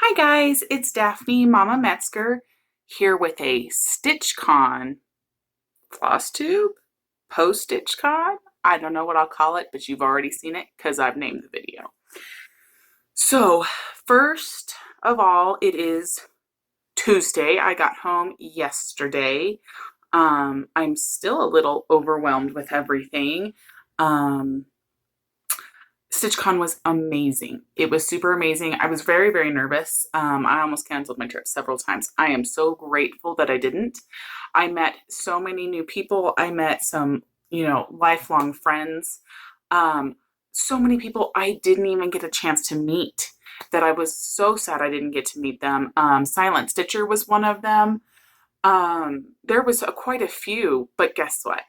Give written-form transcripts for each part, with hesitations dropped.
Hi guys, it's Daphne Mama Metzger here with a StitchCon Flosstube post-StitchCon. I don't know what I'll call it, but you've already seen it because I've named the video. So first of all, it is Tuesday. I got home yesterday. I'm still a little overwhelmed with everything. Um, StitchCon was amazing. It was super amazing. I was very, very nervous. I almost canceled my trip several times. I am so grateful that I didn't. I met so many new people. I met some, lifelong friends. Um, so many people I didn't even get a chance to meet that I was so sad I didn't get to meet them. Silent Stitcher was one of them. There was quite a few, but guess what?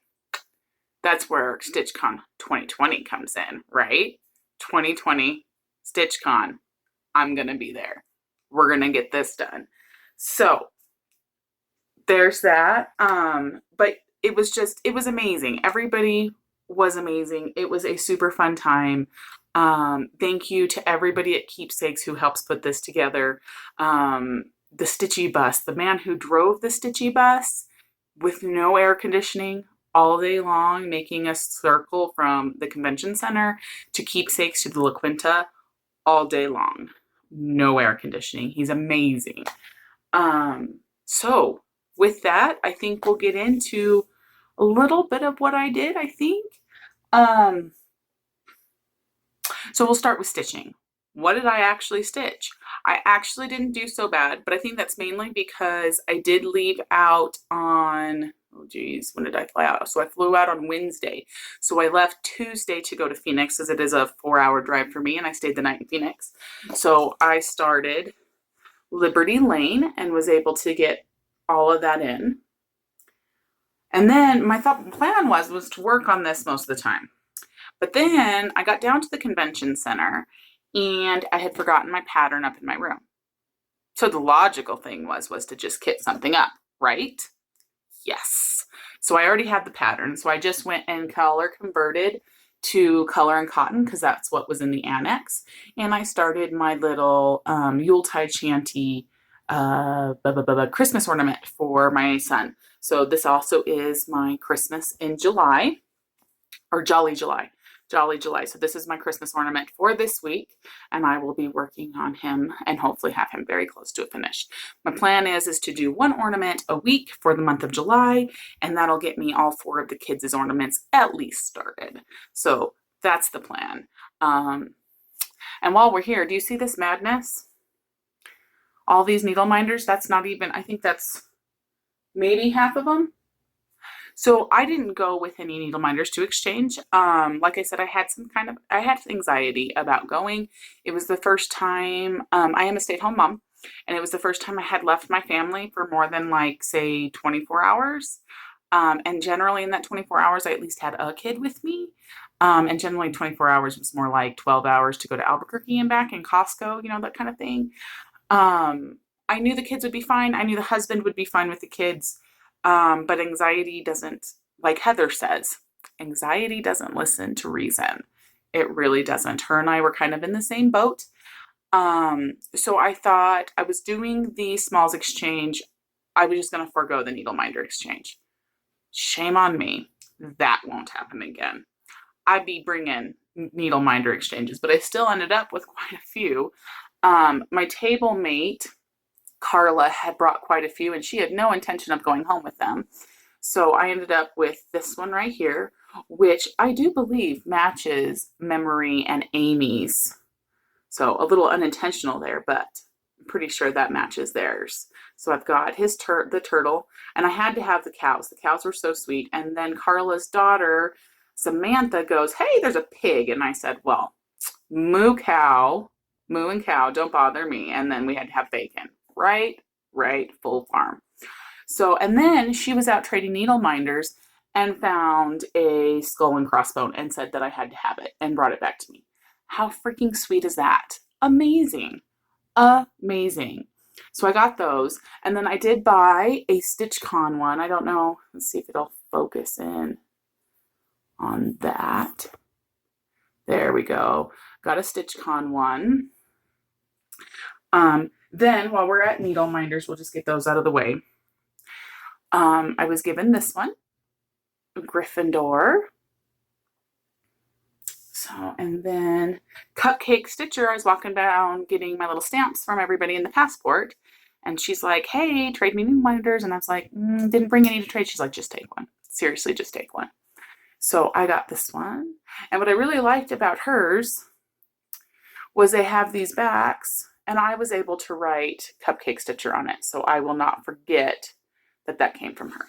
That's where StitchCon 2020 comes in, right? 2020 StitchCon. I'm going to be there. We're going to get this done. So there's that. But it was amazing. Everybody was amazing. It was a super fun time. Thank you to everybody at Keepsakes who helps put this together. The Stitchy bus, the man who drove the Stitchy bus with no air conditioning all day long, making a circle from the convention center to Keepsakes to the La Quinta all day long. No air conditioning. He's amazing. So with that, I think we'll get into a little bit of what I did, I think. So we'll start with stitching. What did I actually stitch? I actually didn't do so bad, but I think that's mainly because I did leave out on, oh geez, when did I fly out? So I flew out on Wednesday. So I left Tuesday to go to Phoenix, as it is a 4-hour drive for me, and I stayed the night in Phoenix. So I started Liberty Lane and was able to get all of that in. And then my plan was to work on this most of the time. But then I got down to the convention center and I had forgotten my pattern up in my room. So the logical thing was to just kit something up, right? Yes. So I already had the pattern. So I just went and color converted to color and cotton because that's what was in the annex. And I started my little Yuletide shanty Christmas ornament for my son. So this also is my Christmas in July, or Jolly July. Jolly July. So this is my Christmas ornament for this week, and I will be working on him and hopefully have him very close to a finish. My plan is to do one ornament a week for the month of July, and that'll get me all 4 of the kids' ornaments at least started. So that's the plan. And while we're here, do you see this madness? All these needle minders, that's not even, I think that's maybe half of them. So I didn't go with any needle minders to exchange. Like I said, I had anxiety about going. It was the first time, I am a stay-at-home mom, and it was the first time I had left my family for more than say 24 hours. And generally in that 24 hours, I at least had a kid with me. And generally 24 hours was more like 12 hours to go to Albuquerque and back and Costco, that kind of thing. I knew the kids would be fine. I knew the husband would be fine with the kids. But anxiety doesn't, like Heather says, anxiety doesn't listen to reason. It really doesn't. Her and I were kind of in the same boat. So I thought I was doing the smalls exchange. I was just going to forego the needle minder exchange. Shame on me. That won't happen again. I'd be bringing needle minder exchanges, but I still ended up with quite a few. My table mate, Carla, had brought quite a few, and she had no intention of going home with them. So I ended up with this one right here, which I do believe matches Memory and Amy's. So a little unintentional there, but I'm pretty sure that matches theirs. So I've got the turtle, and I had to have the cows. The cows were so sweet. And then Carla's daughter, Samantha, goes, "Hey, there's a pig." And I said, "Well, moo and cow, don't bother me." And then we had to have bacon. Right, full farm. So, and then she was out trading needle minders and found a skull and crossbone and said that I had to have it and brought it back to me. How freaking sweet is that? Amazing. Amazing. So I got those. And then I did buy a StitchCon one. I don't know. Let's see if it'll focus in on that. There we go. Got a StitchCon one. Then while we're at needle minders, we'll just get those out of the way. I was given this one, Gryffindor. So, and then Cupcake Stitcher, I was walking down getting my little stamps from everybody in the passport. And she's like, hey, trade me needle minders. And I was like, didn't bring any to trade. She's like, just take one. Seriously, just take one. So I got this one. And what I really liked about hers was they have these backs, and I was able to write Cupcake Stitcher on it. So I will not forget that that came from her.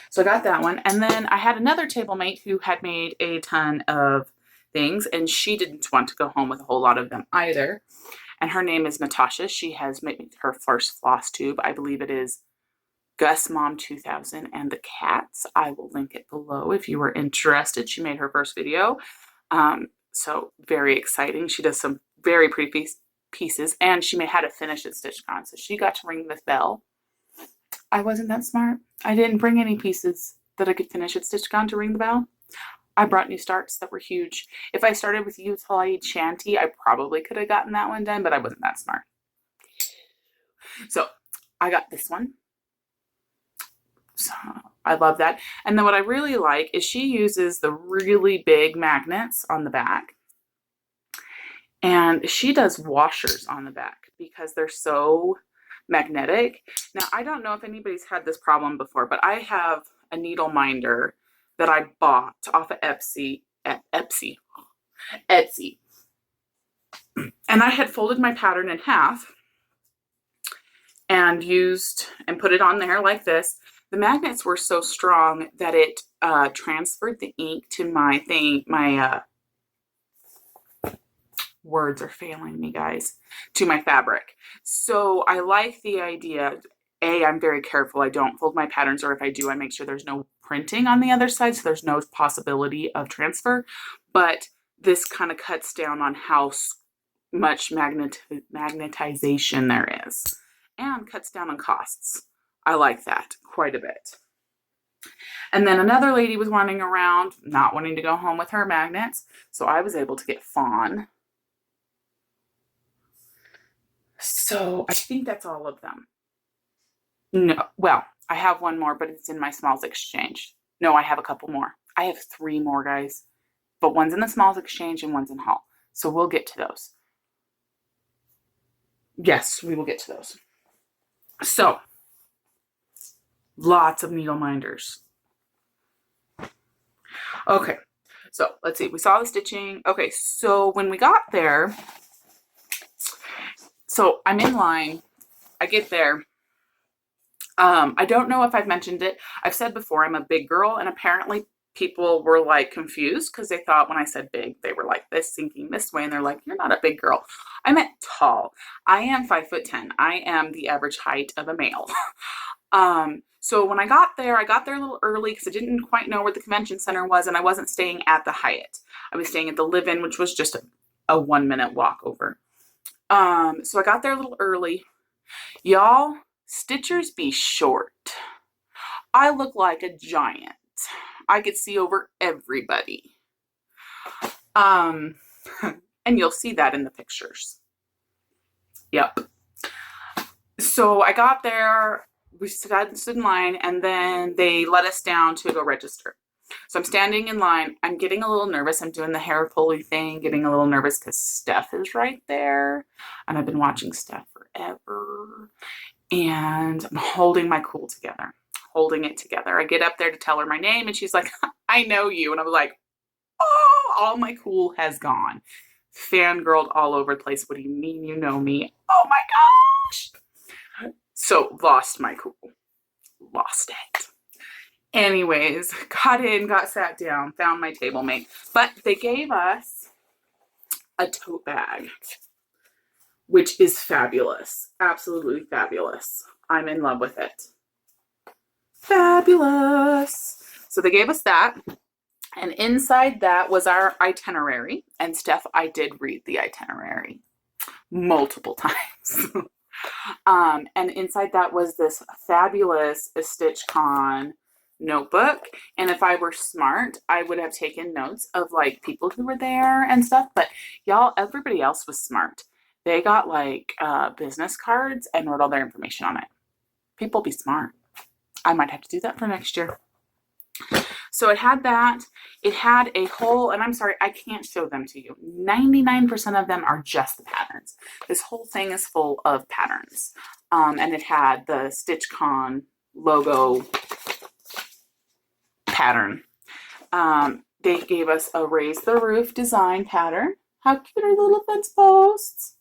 So I got that one. And then I had another table mate who had made a ton of things, and she didn't want to go home with a whole lot of them either. And her name is Natasha. She has made her first Flosstube. I believe it is Gus Mom 2000 and the Cats. I will link it below if you were interested. She made her first video. So very exciting. She does some very pretty pieces, and she had a finish at StitchCon. So she got to ring the bell. I wasn't that smart. I didn't bring any pieces that I could finish at StitchCon to ring the bell. I brought new starts that were huge. If I started with Utah Shanty, I probably could have gotten that one done, but I wasn't that smart. So I got this one. So I love that. And then what I really like is she uses the really big magnets on the back. And she does washers on the back because they're so magnetic. Now, I don't know if anybody's had this problem before, but I have a needle minder that I bought off of Etsy. And I had folded my pattern in half and put it on there like this. The magnets were so strong that it transferred the ink to my thing. My words are failing me, guys, to my fabric. So I like the idea. I'm very careful. I don't fold my patterns, or if I do, I make sure there's no printing on the other side, so there's no possibility of transfer. But this kind of cuts down on how much magnetization there is, and cuts down on costs. I like that quite a bit. And then another lady was running around, not wanting to go home with her magnets, so I was able to get Fawn. So I think that's all of them. No, well, I have one more, but it's in my Smalls Exchange. No, I have a couple more. I have 3 more, guys. But one's in the Smalls Exchange and one's in Haul. So we'll get to those. Yes, we will get to those. So, lots of needle minders. Okay, so let's see. We saw the stitching. Okay, so when we got there, so I'm in line. I get there. I don't know if I've mentioned it. I've said before I'm a big girl, and apparently people were like confused because they thought when I said big, they were like this, thinking this way, and they're like, you're not a big girl. I meant tall. I am 5'10". I am the average height of a male. So when I got there a little early because I didn't quite know where the convention center was, and I wasn't staying at the Hyatt. I was staying at the Live-In, which was just a 1-minute walk over. So I got there a little early. Y'all, Stitchers be short. I look like a giant. I could see over everybody. And you'll see that in the pictures. Yep. So I got there, we stood in line, and then they let us down to go register. So I'm standing in line. I'm getting a little nervous. I'm doing the hair pulley thing, getting a little nervous because Steph is right there. And I've been watching Steph forever. And I'm holding my cool together, holding it together. I get up there to tell her my name, and she's like, I know you. And I was like, oh, all my cool has gone. Fangirled all over the place. What do you mean you know me? Oh my gosh. So lost my cool. Lost it. Anyways, got in, got sat down, found my table mate. But they gave us a tote bag, which is fabulous. Absolutely fabulous. I'm in love with it. Fabulous. So they gave us that. And inside that was our itinerary. And Steph, I did read the itinerary multiple times. And inside that was this fabulous StitchCon notebook. And if I were smart, I would have taken notes of like people who were there and stuff. But y'all, everybody else was smart. They got like business cards and wrote all their information on it. People be smart. I might have to do that for next year. So it had that. It had a whole, and I'm sorry, I can't show them to you. 99% of them are just the patterns. This whole thing is full of patterns. And it had the StitchCon logo pattern. They gave us a raise the roof design pattern. How cute are the little fence posts?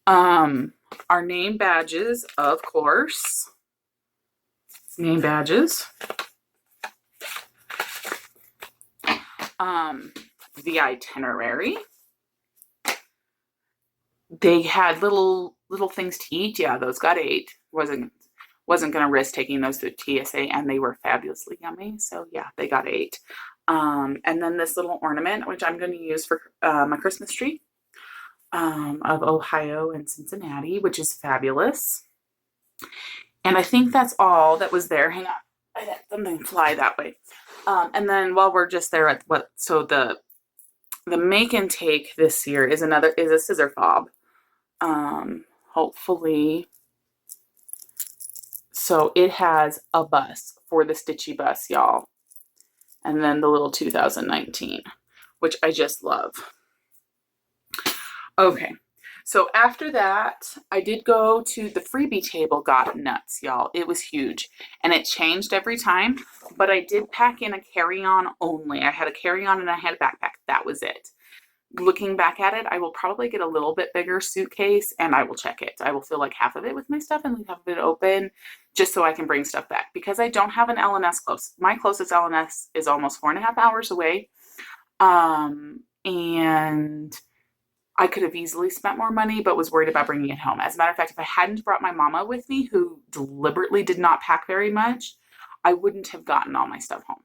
Our name badges, of course. Name badges. The itinerary. They had little things to eat. Yeah, those got 8. Wasn't gonna risk taking those to TSA, and they were fabulously yummy. So yeah, they got 8. And then this little ornament, which I'm going to use for my Christmas tree, of Ohio and Cincinnati, which is fabulous. And I think that's all that was there. Hang on, I had something fly that way. And then while we're just there at the make and take this year is a scissor fob. Hopefully. So it has a bus for the Stitchy bus, y'all. And then the little 2019, which I just love. Okay. So after that, I did go to the freebie table, got nuts, y'all. It was huge and it changed every time, but I did pack in a carry-on only. I had a carry-on and I had a backpack. That was it. Looking back at it, I will probably get a little bit bigger suitcase and I will check it. I will fill like half of it with my stuff and leave half of it open just so I can bring stuff back because I don't have an LNS close. My closest LNS is almost 4.5 hours away. And I could have easily spent more money, but was worried about bringing it home. As a matter of fact, if I hadn't brought my mama with me, who deliberately did not pack very much, I wouldn't have gotten all my stuff home.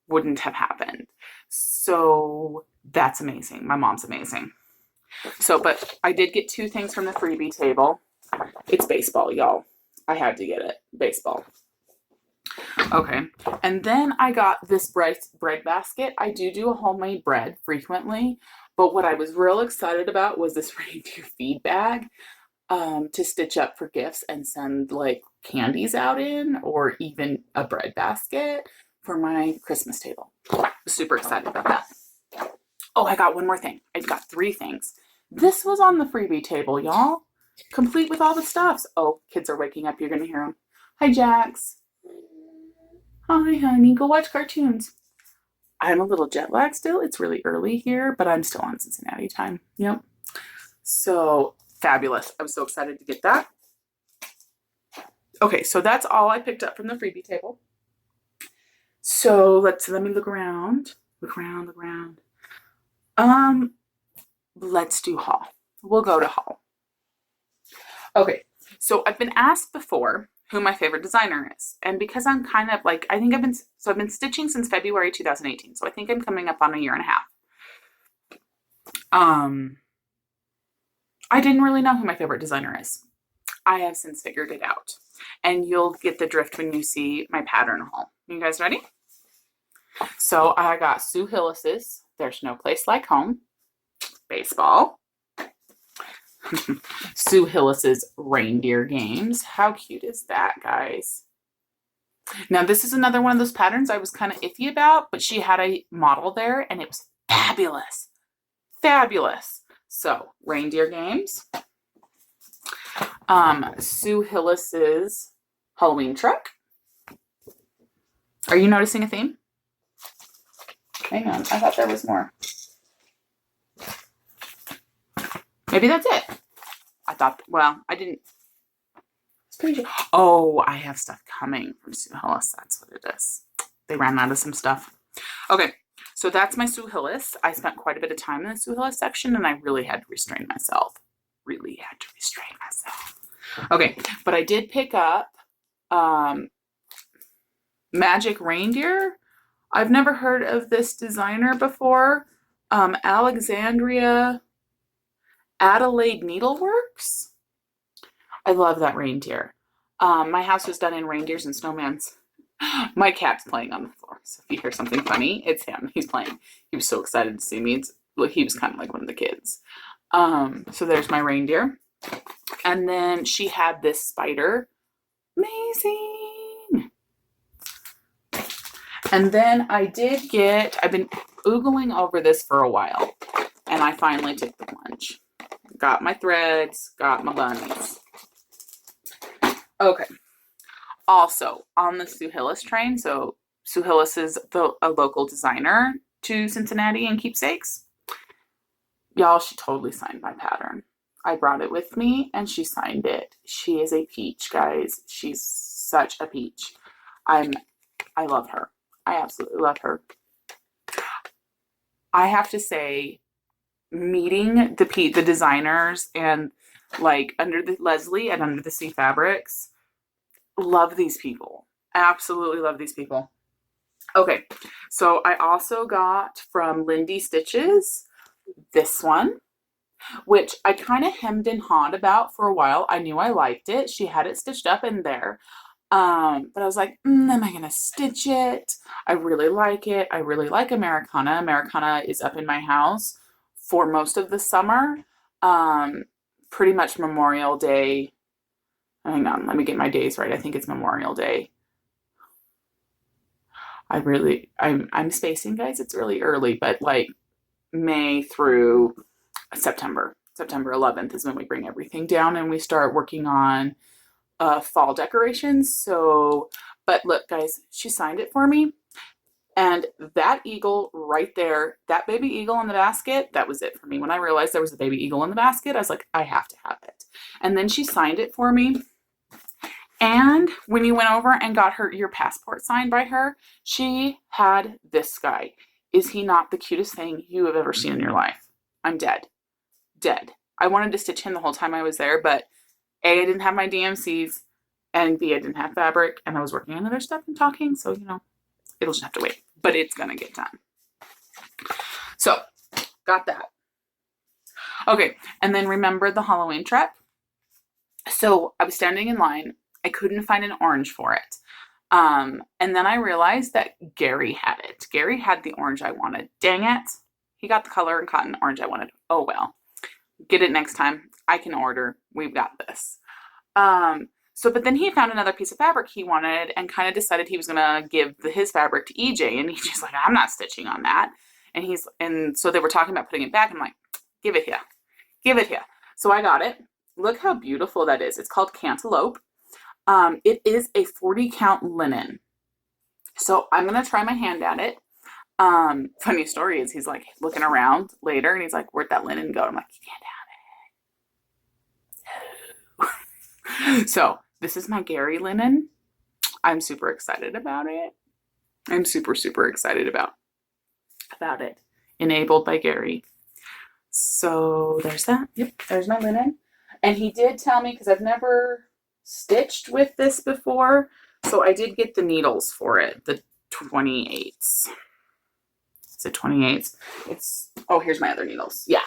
Wouldn't have happened. So that's amazing. My mom's amazing. So, but I did get 2 things from the freebie table. It's baseball, y'all. I had to get it. Baseball. Okay. And then I got this bread basket. I do a homemade bread frequently, but what I was real excited about was this reindeer feed bag to stitch up for gifts and send like candies out in, or even a bread basket for my Christmas table. I was super excited about that. Oh, I got one more thing. I got 3 things. This was on the freebie table, y'all. Complete with all the stuffs. Oh, kids are waking up. You're going to hear them. Hi, Jax. Hi, honey. Go watch cartoons. I'm a little jet lagged still. It's really early here, but I'm still on Cincinnati time. Yep. So fabulous. I was so excited to get that. Okay, so that's all I picked up from the freebie table. So let me look around. Look around. Let's do haul. We'll go to haul. Okay, so I've been asked before who my favorite designer is. And because I'm kind of like, I've been stitching since February 2018. So I think I'm coming up on a year and a half. I didn't really know who my favorite designer is. I have since figured it out. And you'll get the drift when you see my pattern haul. You guys ready? So I got Sue Hillis's There's No Place Like Home. Baseball. Sue Hillis's Reindeer Games. How cute is that, guys? Now, this is another one of those patterns I was kind of iffy about, but she had a model there, and it was fabulous. Fabulous. So, Reindeer Games. Sue Hillis's Halloween Truck. Are you noticing a theme? Hang on, I thought there was more. Maybe that's it. I thought, well, I didn't. It's pretty good. Oh, I have stuff coming from Sue Hillis. That's what it is. They ran out of some stuff. Okay, so that's my Sue Hillis. I spent quite a bit of time in the Sue Hillis section, and I really had to restrain myself. Okay, but I did pick up Magic Reindeer. I've never heard of this designer before. Alexandria Adelaide Needleworks. I love that reindeer. My house was done in reindeers and snowmans. My cat's playing on the floor. So if you hear something funny, it's him. He's playing. He was so excited to see me. He was kind of like one of the kids. So there's my reindeer. And then she had this spider. Amazing. And then I've been oogling over this for a while, and I finally took the plunge. Got my threads, got my bunnies. Okay. Also, on the Sue Hillis train, so Sue Hillis is a local designer to Cincinnati and keepsakes. Y'all, she totally signed my pattern. I brought it with me, and she signed it. She is a peach, guys. She's such a peach. I love her. I absolutely love her. I have to say, meeting the designers and like under the Leslie and Under the Sea Fabrics, love these people. Absolutely love these people. Okay, so I also got from Lindy Stitches this one, which I kind of hemmed and hawed about for a while. I knew I liked it. She had it stitched up in there. But I was like, am I going to stitch it? I really like it. I really like Americana. Americana is up in my house for most of the summer. Pretty much Memorial Day. Hang on, let me get my days right. I think it's Memorial Day. I'm spacing, guys. It's really early, but like May through September. September 11th is when we bring everything down and we start working on fall decorations. So, but look, guys, she signed it for me. And that eagle right there, that baby eagle in the basket, that was it for me. When I realized there was a baby eagle in the basket, I was like, I have to have it. And then she signed it for me. And when you went over and got your passport signed by her, she had this guy. Is he not the cutest thing you have ever seen in your life? I'm dead. Dead. I wanted to stitch him the whole time I was there, but A, I didn't have my DMCs, and B, I didn't have fabric, and I was working on other stuff and talking, so, it'll just have to wait. But it's going to get done. So, got that. Okay, and then remember the Halloween trip? So, I was standing in line. I couldn't find an orange for it. And then I realized that Gary had it. Gary had the orange I wanted. Dang it. He got the color and cotton orange I wanted. Oh, well. Get it next time. I can order. We've got this. But then he found another piece of fabric he wanted and kind of decided he was going to give his fabric to EJ. And he's just like, I'm not stitching on that. And so they were talking about putting it back. I'm like, give it here. Give it here. So I got it. Look how beautiful that is. It's called Cantaloupe. It is a 40 count linen. So I'm going to try my hand at it. Funny story is he's like looking around later and he's like, where'd that linen go? I'm like, you can't have it. So this is my Gary linen. I'm super excited about it. I'm super, super excited about it. Enabled by Gary. So there's that. Yep, there's my linen. And he did tell me, because I've never stitched with this before, so I did get the needles for it, the 28s. Is it 28s? Here's my other needles. Yeah,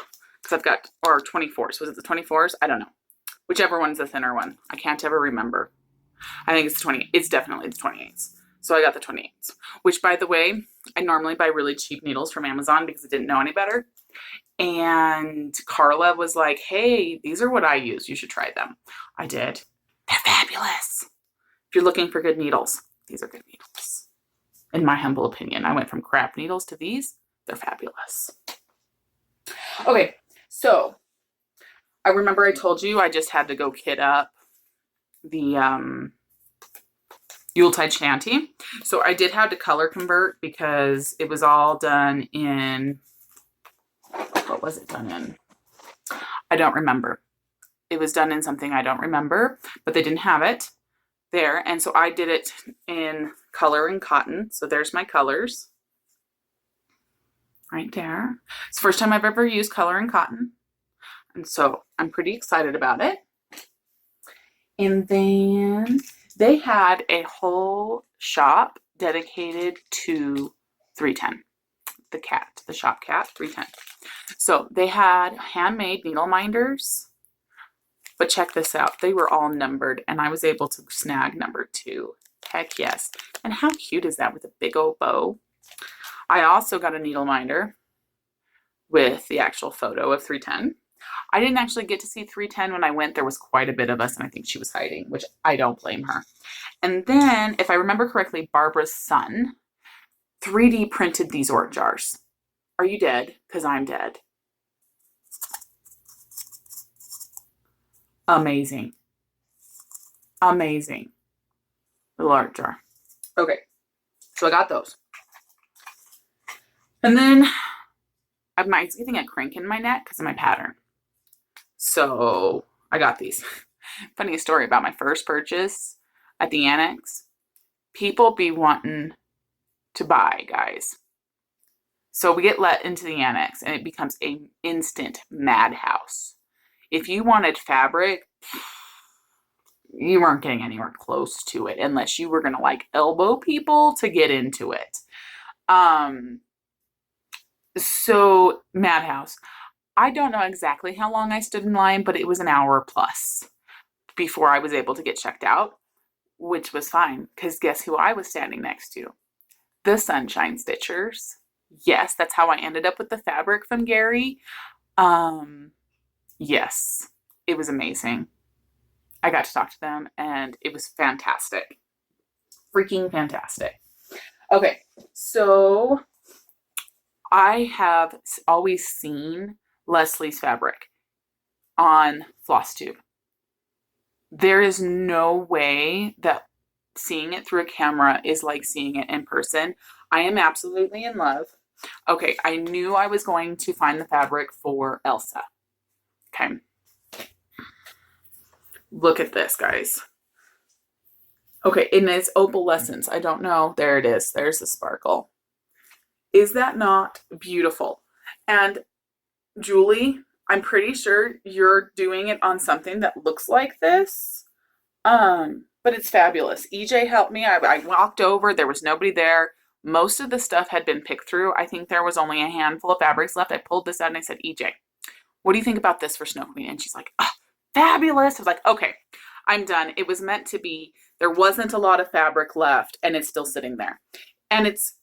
because I've got, or 24s. Was it the 24s? I don't know. Whichever one's the thinner one. I can't ever remember. I think it's the 20. It's definitely the 28s. So I got the 28s, which, by the way, I normally buy really cheap needles from Amazon because I didn't know any better. And Carla was like, hey, these are what I use. You should try them. I did. They're fabulous. If you're looking for good needles, these are good needles. In my humble opinion, I went from crap needles to these. They're fabulous. Okay, so I remember I told you I just had to go kit up the Yuletide Shanty. So I did have to color convert because it was all done in, what was it done in? I don't remember. It was done in something I don't remember, but they didn't have it there. And so I did it in color and cotton. So there's my colors right there. It's the first time I've ever used color and cotton. And so I'm pretty excited about it. And then they had a whole shop dedicated to 310, the shop cat 310. So they had handmade needle minders. But check this out. They were all numbered, and I was able to snag number 2. Heck yes. And how cute is that with a big old bow? I also got a needle minder with the actual photo of 310. I didn't actually get to see 310 when I went. There was quite a bit of us, and I think she was hiding, which I don't blame her. And then, if I remember correctly, Barbara's son 3D printed these ort jars. Are you dead? Because I'm dead. Amazing. Amazing. Little art jar. Okay. So I got those. And then I'm getting a crank in my neck because of my pattern. So I got these. Funny story about my first purchase at the annex. People be wanting to buy, guys. So we get let into the annex and it becomes an instant madhouse. If you wanted fabric, you weren't getting anywhere close to it unless you were going to like elbow people to get into it. So madhouse. I don't know exactly how long I stood in line, but it was an hour plus before I was able to get checked out, which was fine because guess who I was standing next to? The Sunshine Stitchers. Yes, that's how I ended up with the fabric from Gary. Yes, it was amazing. I got to talk to them and it was fantastic. Freaking fantastic. Okay, so I have always seen Leslie's fabric on Flosstube. There is no way that seeing it through a camera is like seeing it in person. I am absolutely in love. Okay, I knew I was going to find the fabric for Elsa. Okay. Look at this, guys. Okay, and it's opalescence. I don't know. There it is. There's the sparkle. Is that not beautiful? And Julie, I'm pretty sure you're doing it on something that looks like this. But it's fabulous. EJ helped me. I walked over. There was nobody there. Most of the stuff had been picked through. I think there was only a handful of fabrics left. I pulled this out and I said, EJ, what do you think about this for Snow Queen? And she's like, oh, fabulous. I was like, okay, I'm done. It was meant to be. There wasn't a lot of fabric left and it's still sitting there. And it's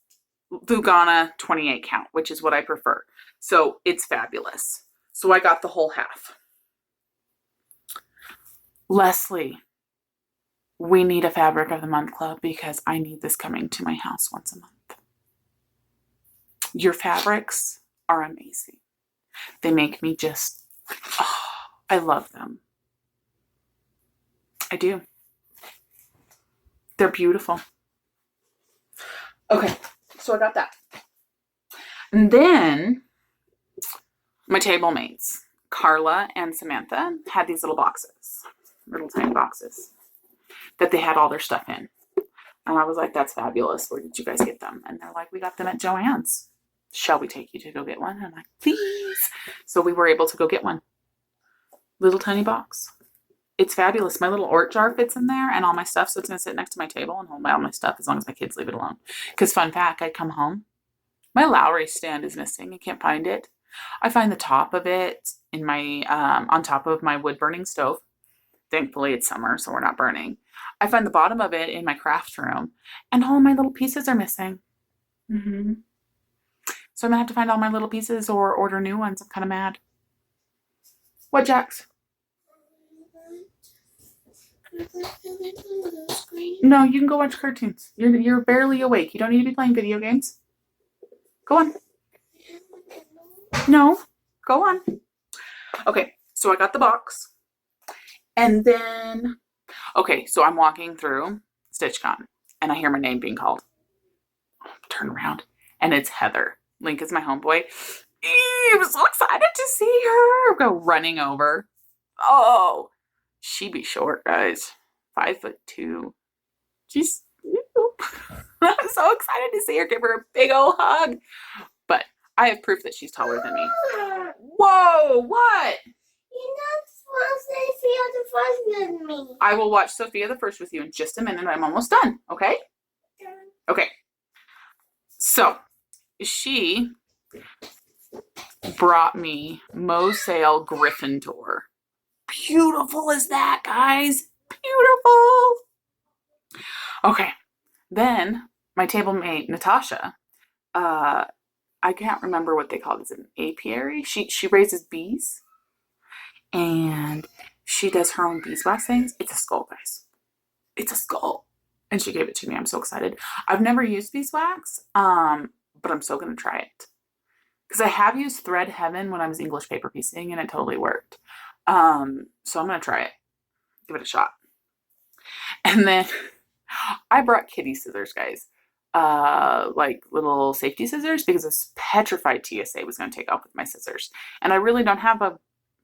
Lugana 28 count, which is what I prefer. So it's fabulous. So I got the whole half. Leslie, we need a fabric of the month club because I need this coming to my house once a month. Your fabrics are amazing. They make me just, oh, I love them. I do. They're beautiful. Okay, so I got that. And then my table mates, Carla and Samantha, had these little boxes, little tiny boxes that they had all their stuff in. And I was like, that's fabulous. Where did you guys get them? And they're like, we got them at Joann's. Shall we take you to go get one? And I'm like, please. So we were able to go get one. Little tiny box. It's fabulous. My little ort jar fits in there and all my stuff. So it's going to sit next to my table and hold all my stuff as long as my kids leave it alone. Because fun fact, I come home. My Lowry stand is missing. I can't find it. I find the top of it in my on top of my wood burning stove. Thankfully, it's summer, so we're not burning. I find the bottom of it in my craft room, and all my little pieces are missing. So I'm going to have to find all my little pieces or order new ones. I'm kind of mad. What, Jax? No, you can go watch cartoons. You're barely awake. You don't need to be playing video games. Go on. No, go on. Okay, so I got the box. And then, okay, so I'm walking through StitchCon and I hear my name being called. Turn around and it's Heather. Link is my homeboy. I was so excited to see her. Go running over. Oh, she be short, guys. 5'2". She's I'm so excited to see her. Give her a big old hug. But I have proof that she's taller than me. Whoa, what? You're not supposed to see the first with me. I will watch Sophia the First with you in just a minute. I'm almost done, okay? Okay. So, she brought me Mosale Gryffindor. Beautiful is that, guys? Beautiful. Okay. Then, my table mate, Natasha, I can't remember what they call it. Is it an apiary? She raises bees. and she does her own beeswax things. It's a skull, guys. It's a skull. And she gave it to me. I'm so excited. I've never used beeswax, but I'm so going to try it. Because I have used Thread Heaven when I was English paper piecing, and it totally worked. So I'm going to try it. Give it a shot. And then I brought kitty scissors, guys. Like little safety scissors, because this petrified TSA was going to take off with my scissors. And I really don't have a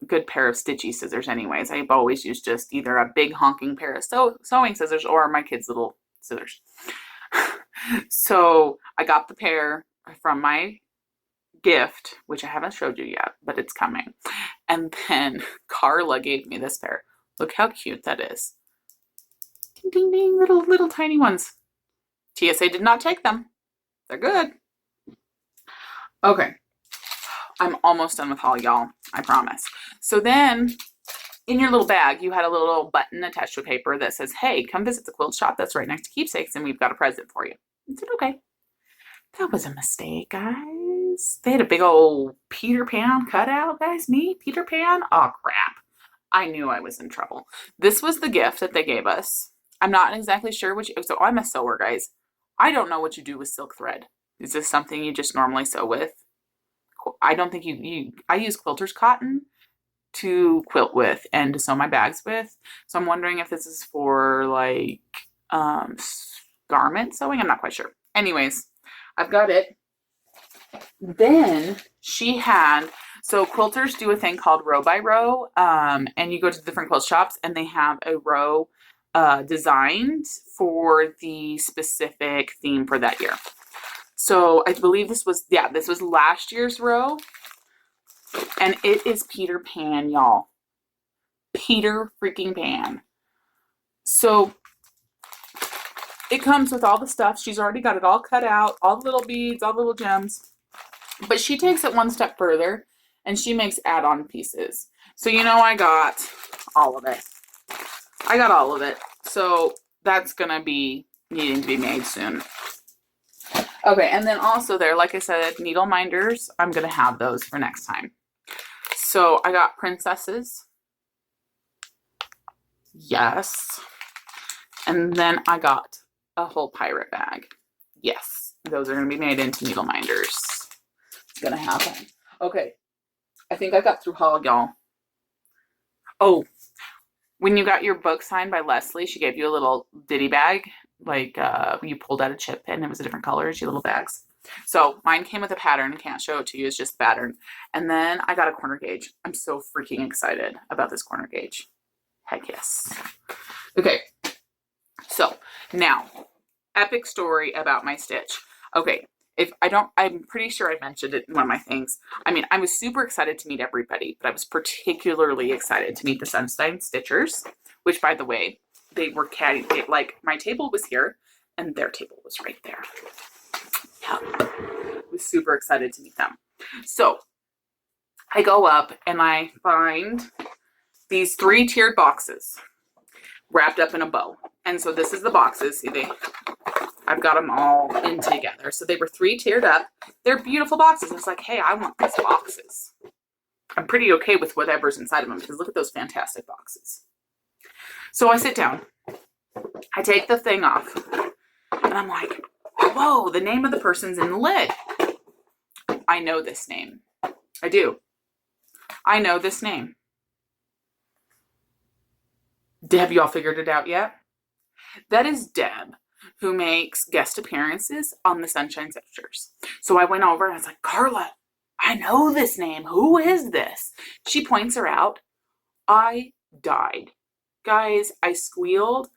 good pair of stitchy scissors anyways. I've always used just either a big honking pair of sewing scissors or my kids' little scissors. So I got the pair from my gift, which I haven't showed you yet, but it's coming. And then Carla gave me this pair. Look how cute that is. Ding, ding, ding, little tiny ones. TSA did not take them. They're good. Okay. I'm almost done with haul, y'all. I promise. So then, in your little bag, you had a little button attached to a paper that says, hey, come visit the quilt shop that's right next to Keepsakes, and we've got a present for you. I said, okay. That was a mistake, guys. They had a big old Peter Pan cutout, guys. Me, Peter Pan? Oh, crap. I knew I was in trouble. This was the gift that they gave us. I'm not exactly sure which. So I'm a sewer, guys. I don't know what you do with silk thread. Is this something you just normally sew with? I don't think I use quilter's cotton to quilt with and to sew my bags with. So I'm wondering if this is for like garment sewing. I'm not quite sure. Anyways, I've got it. Then she had, so quilters do a thing called row by row, and you go to different quilt shops and they have a row designed for the specific theme for that year. So I believe this was last year's row, and it is Peter Pan, y'all. Peter freaking Pan. So it comes with all the stuff. She's already got it all cut out, all the little beads, all the little gems. But she takes it one step further, and she makes add-on pieces. So I got all of it. I got all of it. So that's going to be needing to be made soon. Okay, and then also there, like I said, needle minders. I'm going to have those for next time. So I got princesses. Yes. And then I got a whole pirate bag. Yes. Those are going to be made into needle minders. It's going to happen. Okay. I think I got through haul, y'all. Oh, when you got your book signed by Leslie, she gave you a little ditty bag. Like you pulled out a chip and it was a different color as your little bags. So mine came with a pattern. Can't show it to you. It's just the pattern. And then I got a corner gauge. I'm so freaking excited about this corner gauge. Heck yes. Okay. So now, epic story about my stitch. Okay. I'm pretty sure I mentioned it in one of my things. I mean, I was super excited to meet everybody, but I was particularly excited to meet the Sunstein Stitchers, which, by the way, they were like my table was here and their table was right there. Yeah. I was super excited to meet them. So I go up and I find these 3-tiered boxes wrapped up in a bow. And so this is the boxes. See, I've got them all in together. So they were 3-tiered up. They're beautiful boxes. It's like, hey, I want these boxes. I'm pretty okay with whatever's inside of them because look at those fantastic boxes. So I sit down. I take the thing off. And I'm like, whoa, the name of the person's in the lid. I know this name. I do. I know this name. Have you all figured it out yet? That is Deb, who makes guest appearances on the Sunshine Stitchers. So I went over and I was like, Carla, I know this name. Who is this? She points her out. I died. Guys, I squealed.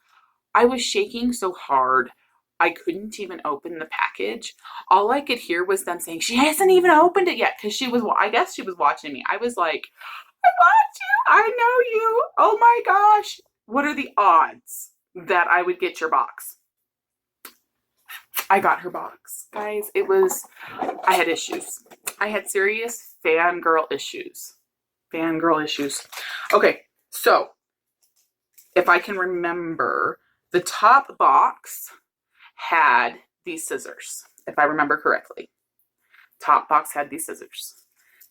I was shaking so hard. I couldn't even open the package. All I could hear was them saying, she hasn't even opened it yet. Because I guess she was watching me. I was like, I watch you. I know you. Oh my gosh. What are the odds that I would get your box? I got her box, guys. I had issues. I had serious fangirl issues. Okay, so if I can remember, the top box had these scissors, if I remember correctly. Top box had these scissors.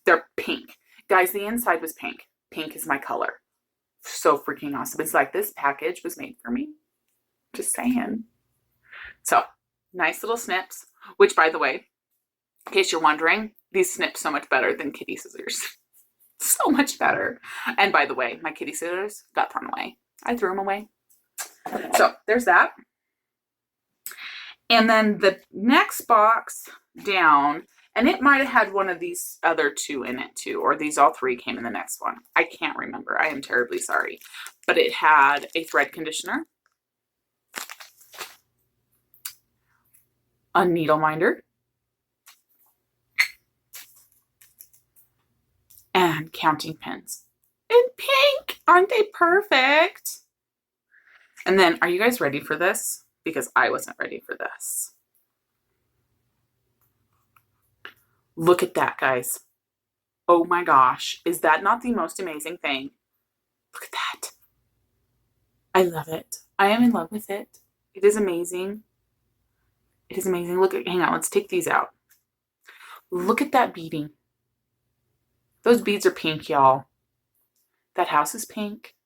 They're pink. Guys, the inside was pink. pink is my color. So freaking awesome. It's like this package was made for me. Just saying. So nice little snips, which by the way, in case you're wondering, these snip so much better than kitty scissors. So much better. And by the way, my kitty scissors got thrown away. I threw them away. So there's that. And then the next box down, and it might have had one of these other two in it too, or these all three came in the next one. I can't remember. I am terribly sorry. But it had a thread conditioner, a needle minder, and counting pins. In pink! Aren't they perfect? And then, are you guys ready for this? Because I wasn't ready for this. Look at that, guys. Oh my gosh. Is that not the most amazing thing? Look at that. I love it. I am in love with it. It is amazing. It is amazing. Look at, hang on, let's take these out. Look at that beading. Those beads are pink, y'all. That house is pink.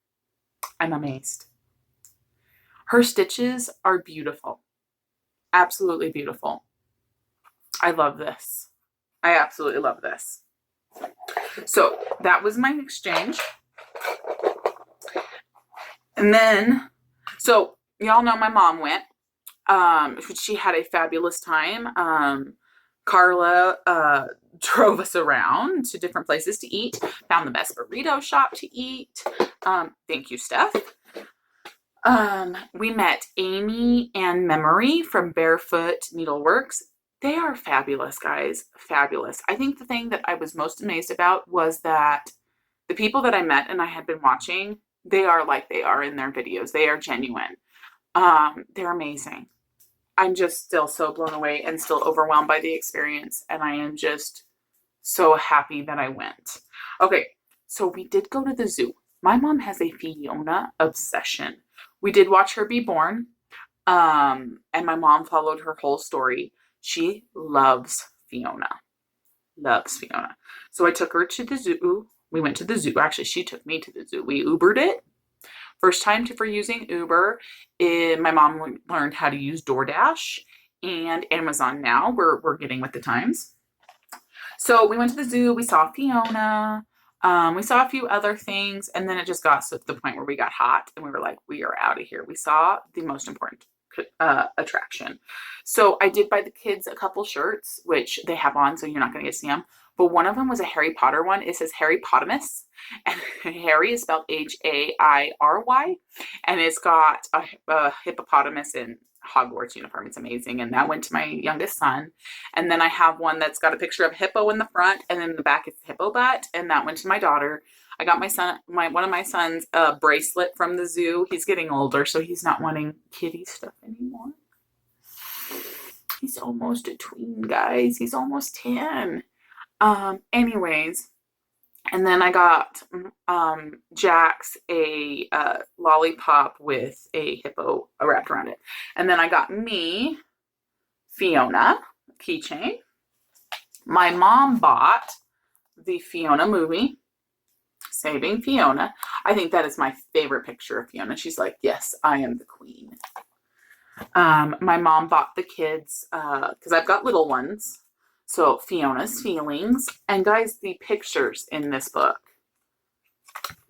I'm amazed. Her stitches are beautiful. Absolutely beautiful. I love this. I absolutely love this. So that was my exchange. And then, so y'all know my mom went. She had a fabulous time. Carla drove us around to different places to eat. Found the best burrito shop to eat. Thank you, Steph. We met Amy and Memory from Barefoot Needleworks. They are fabulous, guys. Fabulous. I think the thing that I was most amazed about was that the people that I met and I had been watching, they are like they are in their videos. They are genuine. They're amazing. I'm just still so blown away and still overwhelmed by the experience. And I am just so happy that I went. Okay, so we did go to the zoo. My mom has a Fiona obsession. We did watch her be born. And my mom followed her whole story. She loves Fiona. Loves Fiona. So I took her to the zoo. We went to the zoo. Actually, she took me to the zoo. We Ubered it. First time for using Uber. My mom learned how to use DoorDash and Amazon now. We're getting with the times. So we went to the zoo. We saw Fiona. We saw a few other things. And then it just got to the point where we got hot. And we were like, we are out of here. We saw the most important attraction. So I did buy the kids a couple shirts, which they have on, so you're not going to get to see them. But one of them was a Harry Potter one. It says Harry Potamus, and Harry is spelled H-A-I-R-Y, and it's got a hippopotamus in Hogwarts uniform. It's amazing, and that went to my youngest son. And then I have one that's got a picture of a hippo in the front, and then in the back it's the hippo butt, and that went to my daughter. I got my son, one of my sons, a bracelet from the zoo. He's getting older, so he's not wanting kitty stuff anymore. He's almost a tween, guys. He's almost 10. Anyways, and then I got Jax a lollipop with a hippo wrapped around it. And then I got me Fiona keychain. My mom bought the Fiona movie, Saving Fiona. I think that is my favorite picture of Fiona. She's like, yes, I am the queen. My mom bought the kids, because I've got little ones. So Fiona's Feelings. And guys, the pictures in this book.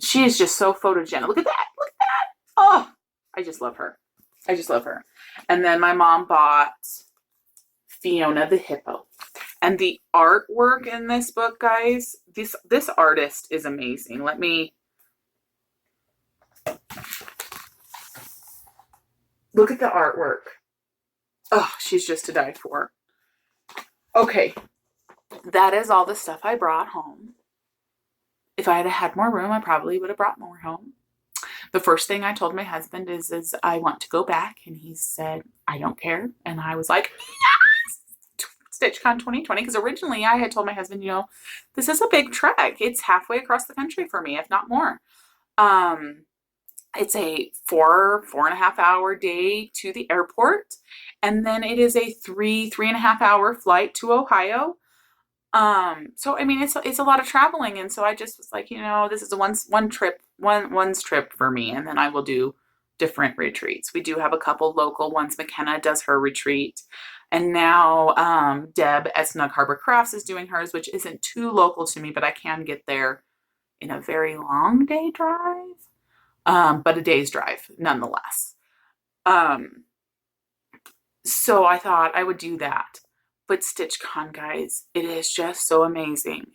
She is just so photogenic. Look at that. Look at that. Oh, I just love her. I just love her. And then my mom bought Fiona the hippo. And the artwork in this book, guys, this artist is amazing. Let me look at the artwork. Oh, she's just to die for. Okay, that is all the stuff I brought home. If I had had more room, I probably would have brought more home. The first thing I told my husband is I want to go back, and he said, I don't care. And I was like, yes! StitchCon 2020, because originally I had told my husband, you know, this is a big trek. It's halfway across the country for me, if not more. It's a 4.5 hour day to the airport. And then it is a 3.5 hour flight to Ohio. So I mean, it's a lot of traveling, and so I just was like, this is a one's trip for me, and then I will do different retreats. We do have a couple local ones. McKenna does her retreat, and now Deb at Snug Harbor Crafts is doing hers, which isn't too local to me, but I can get there in a very long day drive, but a day's drive nonetheless. Um, so I thought I would do that. But StitchCon, guys, it is just so amazing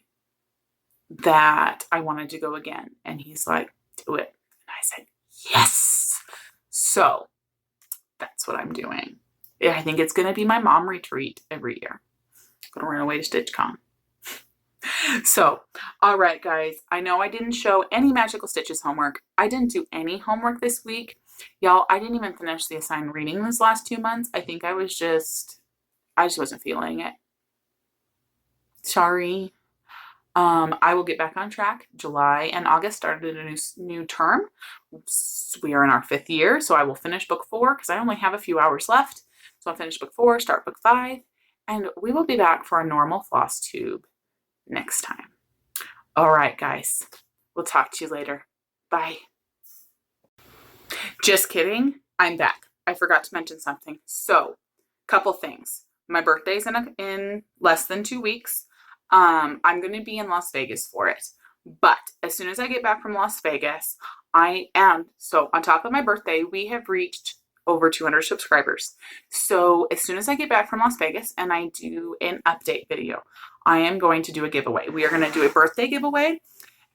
that I wanted to go again. And he's like, do it. And I said, yes. So that's what I'm doing. I think it's going to be my mom retreat every year. I'm going to run away to StitchCon. So, all right, guys. I know I didn't show any Magical Stitches homework. I didn't do any homework this week. Y'all, I didn't even finish the assigned reading these last 2 months. I think I just wasn't feeling it. Sorry. I will get back on track. July and August started a new term. We are in our 5th year, so I will finish book 4 because I only have a few hours left. So I'll finish book 4, start book 5, and we will be back for a normal Flosstube next time. All right, guys. We'll talk to you later. Bye. Just kidding. I'm back. I forgot to mention something. So, couple things. My birthday's in less than 2 weeks. I'm going to be in Las Vegas for it. But as soon as I get back from Las Vegas, so on top of my birthday, we have reached over 200 subscribers. So as soon as I get back from Las Vegas and I do an update video, I am going to do a giveaway. We are going to do a birthday giveaway,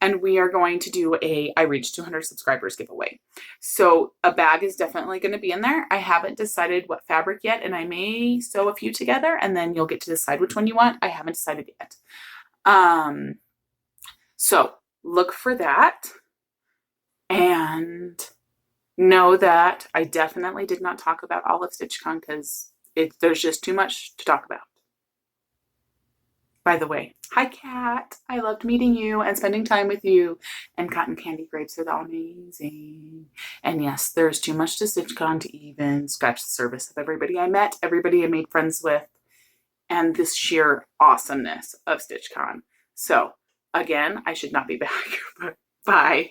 and we are going to do I reached 200 subscribers giveaway. So a bag is definitely going to be in there. I haven't decided what fabric yet, and I may sew a few together, and then you'll get to decide which one you want. I haven't decided yet. So look for that, and know that I definitely did not talk about all of StitchCon because there's just too much to talk about. By the way, hi Kat. I loved meeting you and spending time with you. And cotton candy grapes are amazing. And yes, there's too much to StitchCon to even scratch the surface of everybody I met, everybody I made friends with, and this sheer awesomeness of StitchCon. So again, I should not be back, but bye.